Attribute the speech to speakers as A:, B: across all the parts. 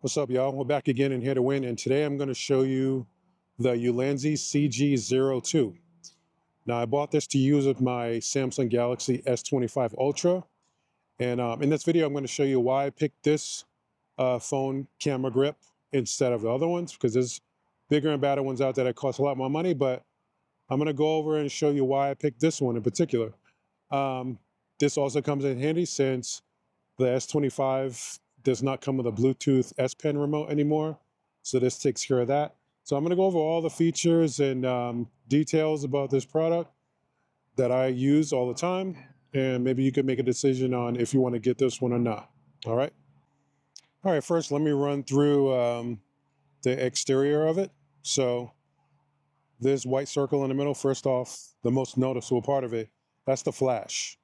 A: What's up, y'all? We're back again and here to win. And today I'm going to show you the Ulanzi CG02. Now, I bought this to use with my Samsung Galaxy S25 Ultra. And in this video, I'm going to show you why I picked this phone camera grip instead of the other ones, because there's bigger and better ones out there that cost a lot more money. But I'm going to go over and show you why I picked this one in particular. This also comes in handy since the S25 does not come with a Bluetooth S Pen remote anymore. So this takes care of that. So I'm going to go over all the features and details about this product that I use all the time. And maybe you can make a decision on if you want to get this one or not. All right. All right. First, let me run through the exterior of it. So this white circle in the middle, first off, the most noticeable part of it, that's the flash.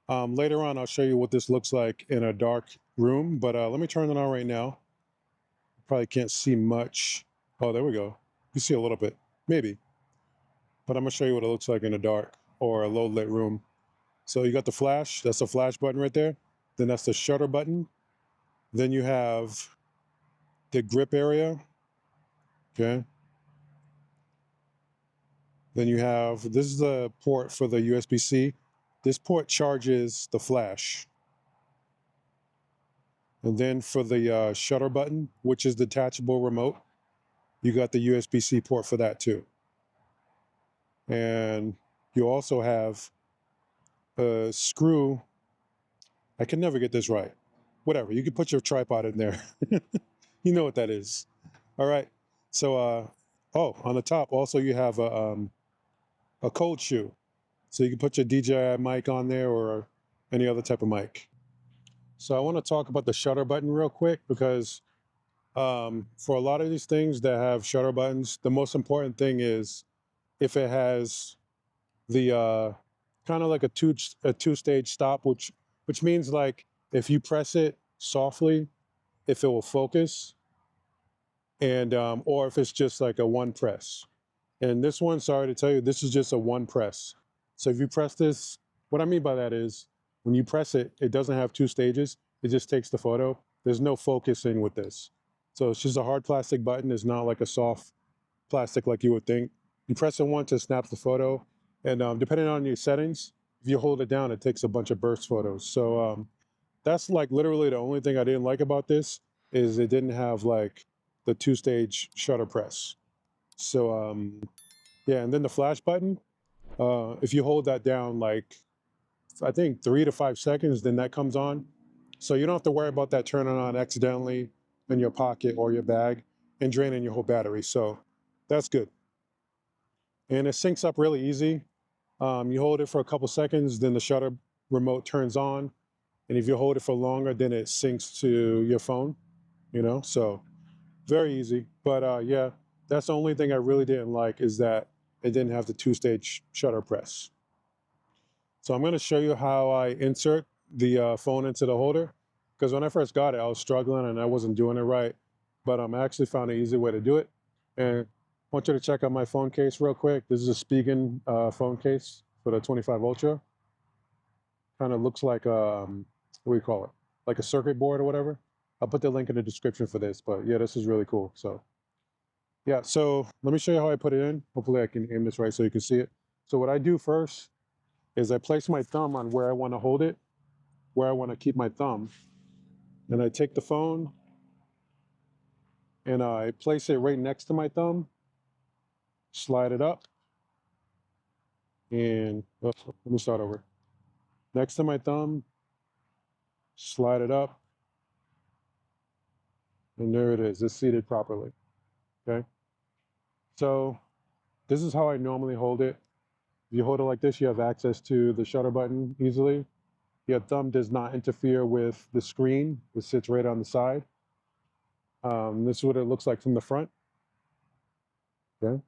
A: Later on, I'll show you what this looks like in a dark room, but let me turn it on right now. Probably can't see much. Oh, there we go. You see a little bit, maybe. But I'm gonna show you what it looks like in a dark or a low lit room. So you got the flash, that's the flash button right there. Then that's the shutter button. Then you have the grip area, okay? Then you have, this is the port for the USB-C. This port charges the flash. And then for the shutter button, which is detachable remote, you got the USB-C port for that too. And you also have a screw. I can never get this right. Whatever, you can put your tripod in there. You know what that is. All right. So, oh, on the top also you have a cold shoe. So you can put your DJI mic on there or any other type of mic. So I want to talk about the shutter button real quick because for a lot of these things that have shutter buttons, the most important thing is if it has the kind of like a two-stage stop, which means like if you press it softly, if it will focus, and or if it's just like a one press. And this one, sorry to tell you, this is just a one press. So if you press this, what I mean by that is when you press it, it doesn't have two stages. It just takes the photo. There's no focusing with this. So it's just a hard plastic button. It's not like a soft plastic like you would think. You press it once, it snaps the photo. And depending on your settings, if you hold it down, it takes a bunch of burst photos. So that's like literally the only thing I didn't like about this is it didn't have like the two-stage shutter press. So yeah, and then the flash button, if you hold that down like, I think 3 to 5 seconds, then that comes on. So you don't have to worry about that turning on accidentally in your pocket or your bag and draining your whole battery. So that's good. And it syncs up really easy. You hold it for a couple seconds, then the shutter remote turns on. And if you hold it for longer, then it syncs to your phone, you know? So very easy. But yeah, that's the only thing I really didn't like is that it didn't have the two-stage shutter press. So I'm going to show you how I insert the phone into the holder. Because when I first got it, I was struggling and I wasn't doing it right. But I actually found an easy way to do it. And I want you to check out my phone case real quick. This is a Spigen phone case for the 25 Ultra. Kind of looks like, what do you call it? Like a circuit board or whatever. I'll put the link in the description for this. But yeah, this is really cool. So yeah, so let me show you how I put it in. Hopefully I can aim this right so you can see it. So what I do first is I place my thumb on where I want to hold it, where I want to keep my thumb. Then I take the phone and I place it right next to my thumb, slide it up, and let me start over. Next to my thumb, slide it up, and there it is. It's seated properly, okay? So this is how I normally hold it. If you hold it like this, you have access to the shutter button easily. Your thumb does not interfere with the screen. It sits right on the side. This is what it looks like from the front. Okay.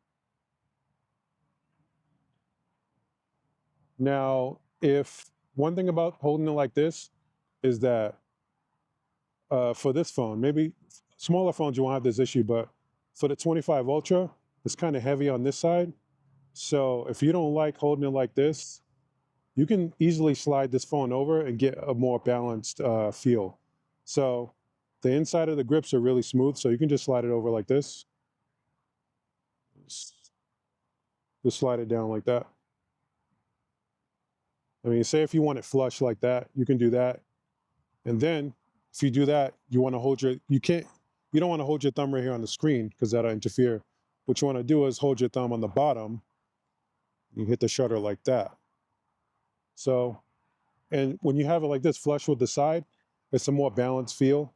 A: Now, if one thing about holding it like this is that for this phone, maybe smaller phones you won't have this issue, but for the 25 Ultra, it's kind of heavy on this side. So if you don't like holding it like this, you can easily slide this phone over and get a more balanced feel. So The inside of the grips are really smooth, so you can just slide it over like this. Just slide it down like that. I mean, say if you want it flush like that, you can do that. And then if you do that, you want to hold you don't want to hold your thumb right here on the screen because that'll interfere. What you want to do is hold your thumb on the bottom. You hit the shutter like that. So, and when you have it like this flush with the side, it's a more balanced feel.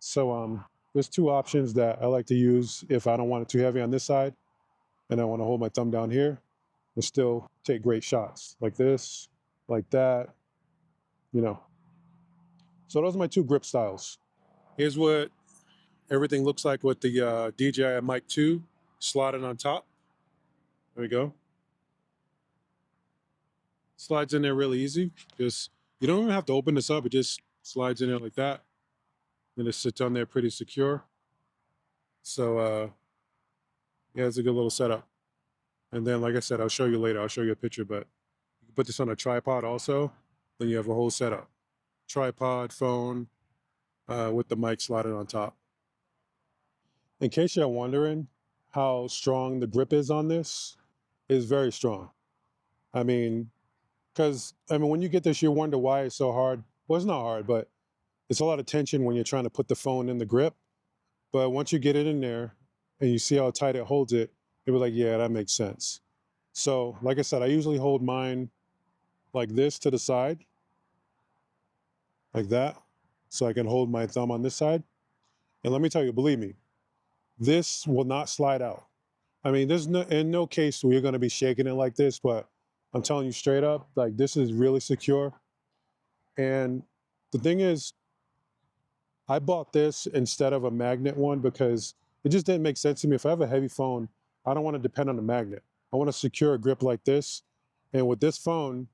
A: So there's two options that I like to use if I don't want it too heavy on this side and I want to hold my thumb down here and still take great shots like this, like that, you know. So those are my two grip styles. Here's what everything looks like with the DJI Mic 2 slotted on top. There we go. Slides in there really easy. Just, you don't even have to open this up. It just slides in there like that. And it sits on there pretty secure. So yeah, it's a good little setup. And then, like I said, I'll show you later. I'll show you a picture, but you can put this on a tripod also. Then you have a whole setup. Tripod, phone, with the mic slotted on top. In case you're wondering how strong the grip is on this, it's very strong. I mean, because when you get this, you wonder why it's so hard. Well, it's not hard, but it's a lot of tension when you're trying to put the phone in the grip. But once you get it in there and you see how tight it holds it, you'll be like, yeah, that makes sense. So, like I said, I usually hold mine like this to the side, like that, so I can hold my thumb on this side. And let me tell you, believe me, this will not slide out. I mean, there's in no case where you're going to be shaking it like this, but I'm telling you straight up, like this is really secure. And the thing is, I bought this instead of a magnet one because it just didn't make sense to me. If I have a heavy phone, I don't want to depend on the magnet. I want to secure a grip like this. And with this phone,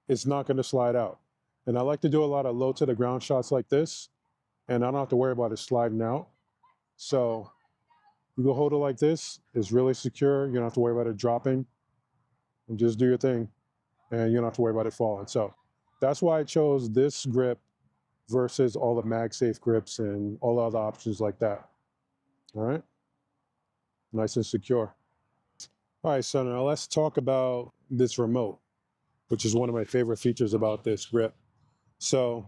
A: it's not going to slide out. And I like to do a lot of low to the ground shots like this, and I don't have to worry about it sliding out. So you go hold it like this. It's really secure. You don't have to worry about it dropping. And just do your thing, and you don't have to worry about it falling. So that's why I chose this grip versus all the MagSafe grips and all the other options like that. All right, nice and secure. All right, so now let's talk about this remote, which is one of my favorite features about this grip. So,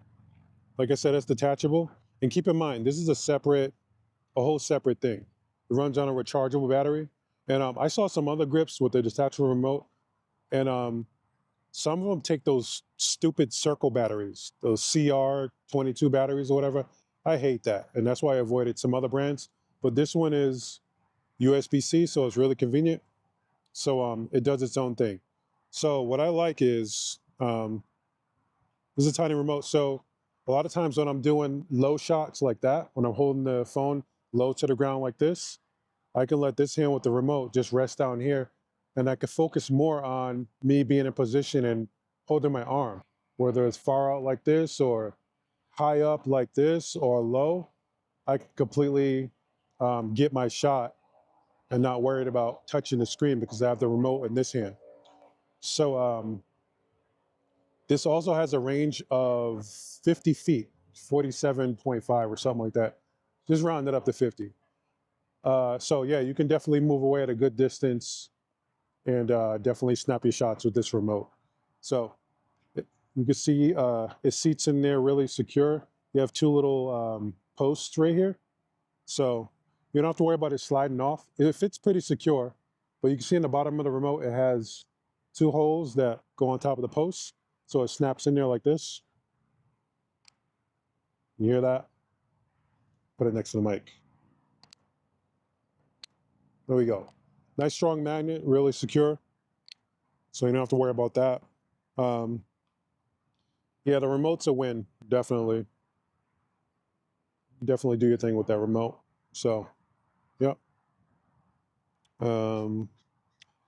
A: like I said, it's detachable. And keep in mind, this is a whole separate thing. It runs on a rechargeable battery. And I saw some other grips with the detachable remote, and some of them take those stupid circle batteries, those CR22 batteries or whatever. I hate that. And that's why I avoided some other brands. But this one is USB-C, so it's really convenient. So it does its own thing. So what I like is, this is a tiny remote. So a lot of times when I'm doing low shots like that, when I'm holding the phone low to the ground like this, I can let this hand with the remote just rest down here, and I can focus more on me being in position and holding my arm, whether it's far out like this or high up like this or low. I can completely get my shot and not worried about touching the screen because I have the remote in this hand. So this also has a range of 50 feet, 47.5 or something like that. Just round it up to 50. So yeah, you can definitely move away at a good distance and definitely snap your shots with this remote. So you can see it seats in there really secure. You have two little posts right here. So you don't have to worry about it sliding off. It fits pretty secure, but you can see in the bottom of the remote, it has two holes that go on top of the posts. So it snaps in there like this. You hear that? Put it next to the mic. There we go. Nice strong magnet, really secure. So you don't have to worry about that. Yeah, the remote's a win, definitely. Definitely do your thing with that remote. So, yeah. Oh,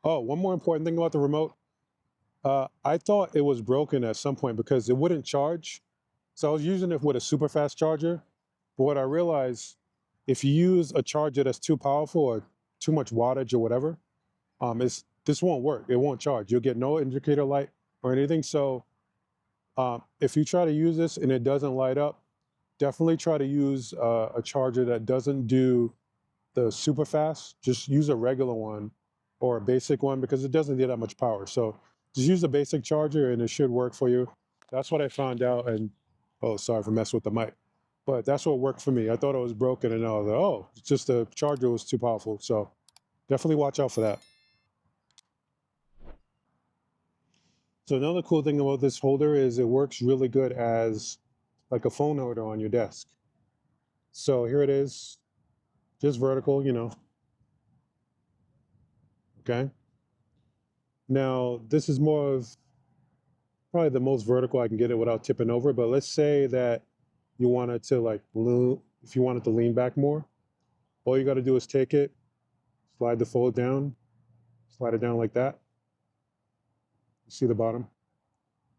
A: one more important thing about the remote. I thought it was broken at some point because it wouldn't charge. So I was using it with a super fast charger. But what I realized, if you use a charger that's too powerful or too much wattage or whatever, this won't work. It won't charge. You'll get no indicator light or anything. So if you try to use this and it doesn't light up, definitely try to use a charger that doesn't do the super fast. Just use a regular one or a basic one because it doesn't need that much power. So just use a basic charger and it should work for you. That's what I found out. And oh, sorry for messing with the mic, but that's what worked for me. I thought it was broken, and I was like, oh, it's just the charger was too powerful. So definitely watch out for that. So another cool thing about this holder is it works really good as like a phone holder on your desk. So here it is, just vertical, okay? Now, this is more of probably the most vertical I can get it without tipping over, but let's say that you wanted to like, if you wanted to lean back more, all you got to do is take it, slide the fold down, slide it down like that. You see the bottom?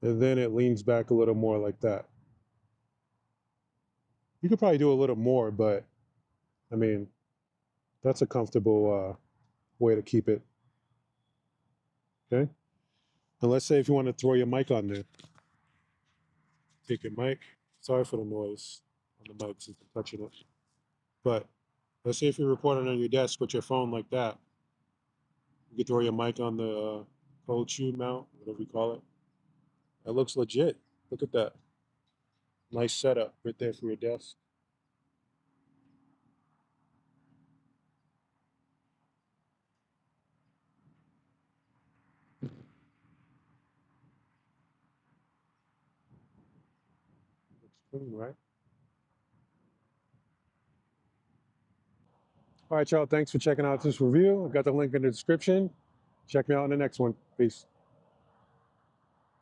A: And then it leans back a little more like that. You could probably do a little more, but I mean, that's a comfortable way to keep it, okay? And let's say if you want to throw your mic on there, take your mic. Sorry for the noise on the mic since I'm touching it. But let's say if you're recording on your desk with your phone like that, you can throw your mic on the cold shoe mount, whatever you call it. That looks legit. Look at that. Nice setup right there for your desk. Looks clean, right? All right, y'all. Thanks for checking out this review. I've got the link in the description. Check me out in the next one. Peace.